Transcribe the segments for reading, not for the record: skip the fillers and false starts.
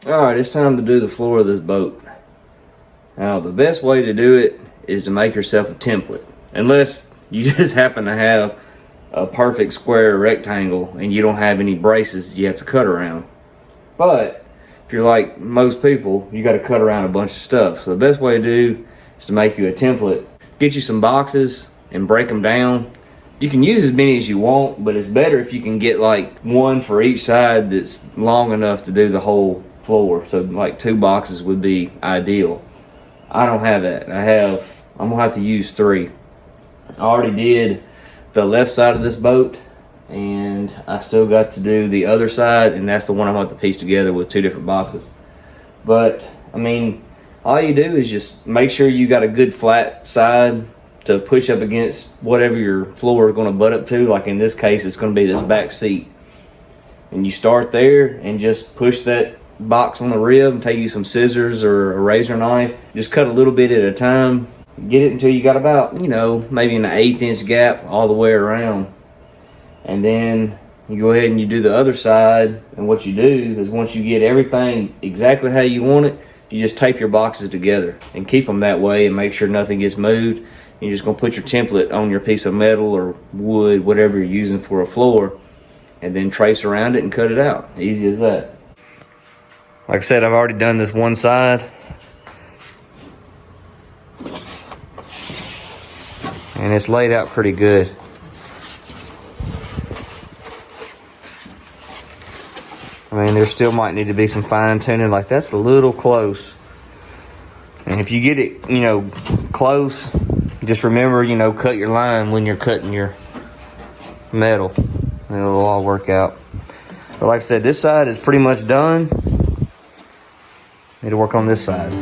Alright, it's time to do the floor of this boat. Now, the best way to do it is to make yourself a template. Unless you just happen to have a perfect square rectangle and you don't have any braces you have to cut around. But if you're like most people, you got to cut around a bunch of stuff. So the best way to do is to make you a template. Get you some boxes and break them down. You can use as many as you want, but it's better if you can get like one for each side that's long enough to do the whole floor. So like 2 boxes would be ideal. I don't have that. I'm gonna have to use 3. I already did the left side of this boat, and I still got to do the other side, and that's the one I'm gonna have to piece together with 2 different boxes. But I mean, all you do is just make sure you got a good flat side to push up against whatever your floor is going to butt up to. Like in this case, it's going to be this back seat. And you start there and just push that box on the rib and take you some scissors or a razor knife. Just cut a little bit at a time. Get it until you got about, maybe an 1/8 inch gap all the way around. And then you go ahead and you do the other side. And what you do is once you get everything exactly how you want it, you just tape your boxes together and keep them that way and make sure nothing gets moved. You're just going to put your template on your piece of metal or wood, whatever you're using for a floor, and then trace around it and cut it out. Easy as that. Like I said, I've already done this one side. And it's laid out pretty good. I mean, there still might need to be some fine tuning. Like that's a little close. And if you get it, close, just remember, cut your line when you're cutting your metal. And it'll all work out. But like I said, this side is pretty much done. Need to work on this side.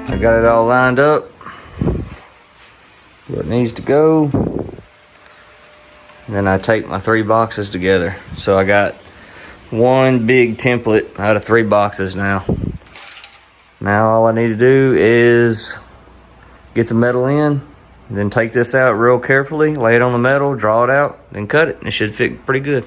I got it all lined up where it needs to go. And then I tape my 3 boxes together. So I got one big template out of 3 boxes now. Now all I need to do is get the metal in, then take this out real carefully, lay it on the metal, draw it out, then cut it, and it should fit pretty good.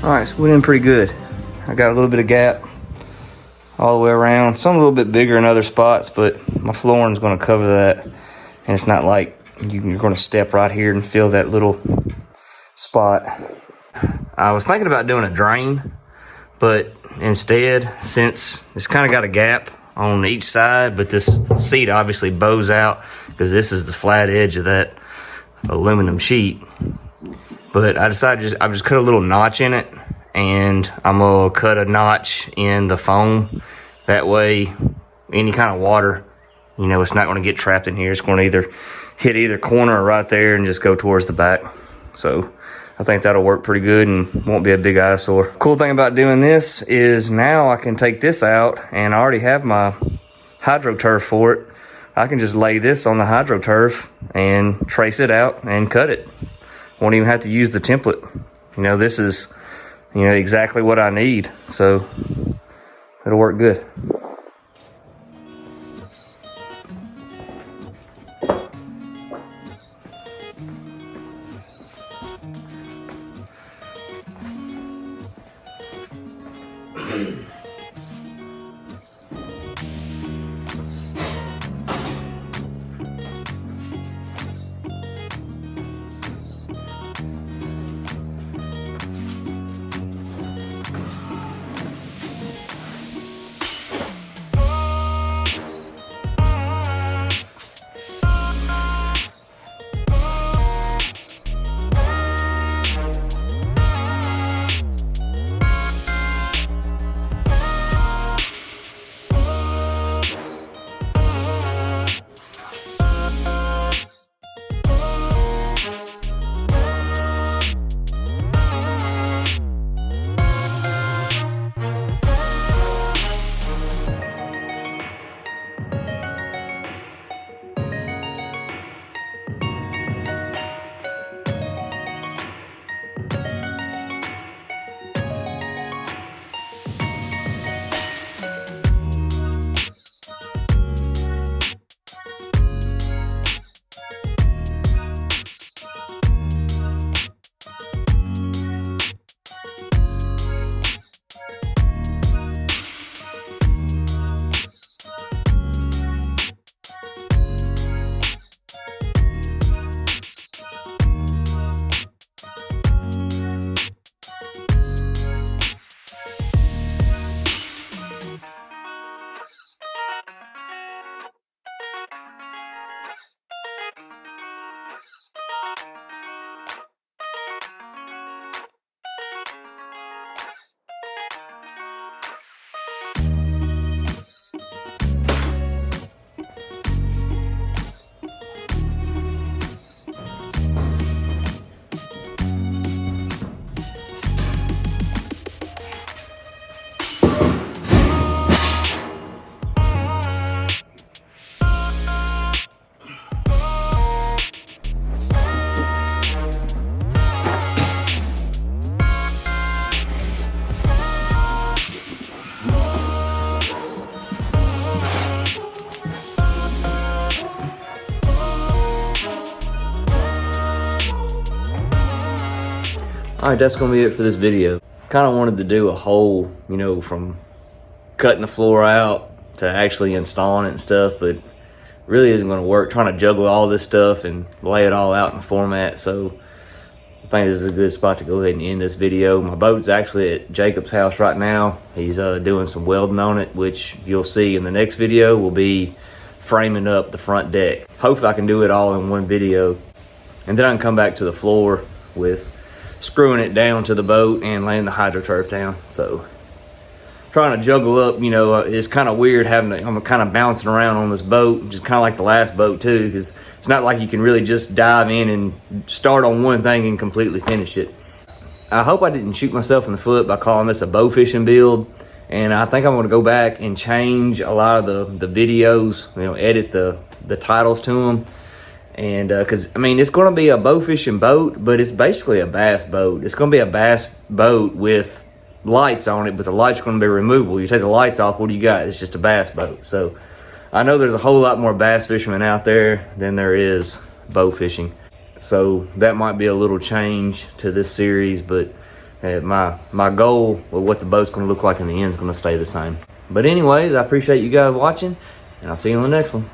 All right, so we're in pretty good. I got a little bit of gap all the way around. Some a little bit bigger in other spots, but my flooring's gonna cover that. And it's not like you're gonna step right here and fill that little spot. I was thinking about doing a drain, but instead, since it's kind of got a gap on each side, but this seat obviously bows out because this is the flat edge of that aluminum sheet. But I decided I just cut a little notch in it, and I'm gonna cut a notch in the foam. That way, any kind of water, you know, it's not gonna get trapped in here. It's gonna either hit either corner or right there and just go towards the back. So I think that'll work pretty good and won't be a big eyesore. Cool thing about doing this is now I can take this out, and I already have my hydro turf for it. I can just lay this on the hydro turf and trace it out and cut it. Won't even have to use the template. You know, this is, you know, exactly what I need. So it'll work good. Alright, that's gonna be it for this video. Kinda wanted to do a whole, you know, from cutting the floor out to actually installing it and stuff, but really isn't gonna work trying to juggle all this stuff and lay it all out in format. So I think this is a good spot to go ahead and end this video. My boat's actually at Jacob's house right now. He's doing some welding on it, which you'll see in the next video will be framing up the front deck. Hopefully I can do it all in one video, and then I can come back to the floor with screwing it down to the boat and laying the hydro turf down. So trying to juggle up, you know, it's kind of weird having to, I'm kind of bouncing around on this boat, just kind of like the last boat too, because it's not like you can really just dive in and start on one thing and completely finish it. I hope I didn't shoot myself in the foot by calling this a bow fishing build, and I think I'm going to go back and change a lot of the videos, you know, edit the titles to them. And because I mean, it's going to be a bow fishing boat, but it's basically a bass boat. It's going to be a bass boat with lights on it, but the lights are going to be removable. You take the lights off, what do you got? It's just a bass boat. So I know there's a whole lot more bass fishermen out there than there is bow fishing. So that might be a little change to this series, but My goal with what the boat's going to look like in the end is going to stay the same. But anyways, I appreciate you guys watching, and I'll see you on the next one.